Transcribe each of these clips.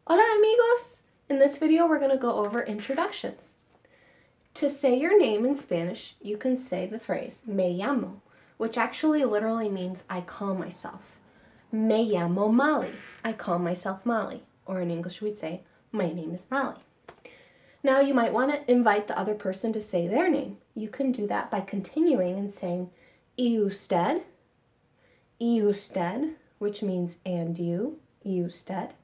Hola amigos! In this video we're going to go over introductions. To say your name in Spanish, you can say the phrase me llamo, which actually literally means I call myself. Me llamo Molly. I call myself Molly. Or in English we'd say, my name is Molly. Now you might want to invite the other person to say their name. You can do that by continuing and saying y usted, which means and you, y usted.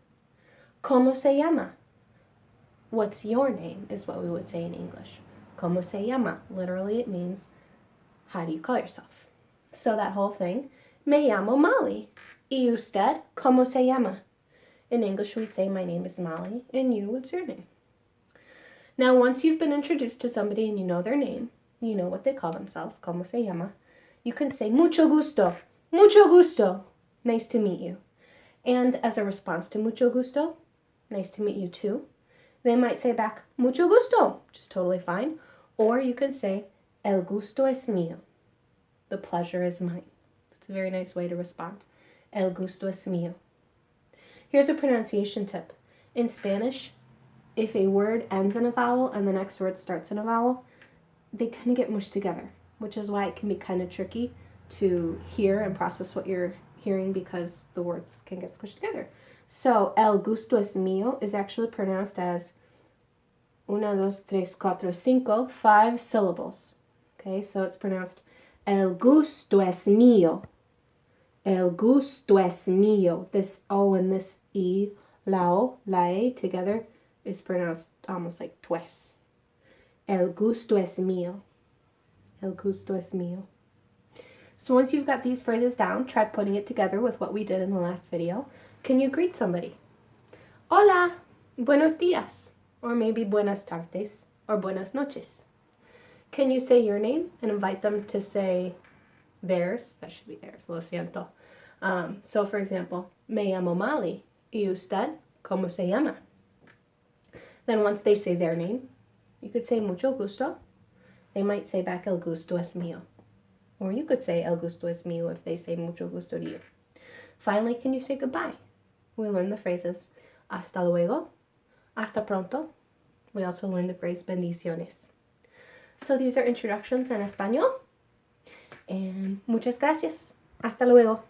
¿Cómo se llama? What's your name is what we would say in English. ¿Cómo se llama? Literally it means, how do you call yourself? So that whole thing, me llamo Molly. ¿Y usted? ¿Cómo se llama? In English we'd say, my name is Molly, and you, what's your name? Now once you've been introduced to somebody and you know their name, you know what they call themselves, ¿cómo se llama? You can say, mucho gusto, nice to meet you. And as a response to mucho gusto, nice to meet you too, they might say back, mucho gusto, which is totally fine. Or you can say, el gusto es mío. The pleasure is mine. That's a very nice way to respond. El gusto es mío. Here's a pronunciation tip. In Spanish, if a word ends in a vowel and the next word starts in a vowel, they tend to get mushed together, which is why it can be kind of tricky to hear and process what you're hearing because the words can get squished together. So, el gusto es mío is actually pronounced as 1, 2, 3, 4, 5, 5 syllables. Okay, so it's pronounced el gusto es mío. El gusto es mío. This O and this E, lao, lae, together is pronounced almost like twice. El gusto es mío. El gusto es mío. So once you've got these phrases down, try putting it together with what we did in the last video. Can you greet somebody? Hola, buenos días, or maybe buenas tardes, or buenas noches. Can you say your name and invite them to say theirs? That should be theirs, lo siento. So for example, me llamo Molly. ¿Y usted? ¿Cómo se llama? Then once they say their name, you could say mucho gusto. They might say back el gusto es mío. Or you could say el gusto es mío if they say mucho gusto to you. Finally, can you say goodbye? We learned the phrases hasta luego, hasta pronto. We also learned the phrase bendiciones. So these are introductions en español. And muchas gracias. Hasta luego.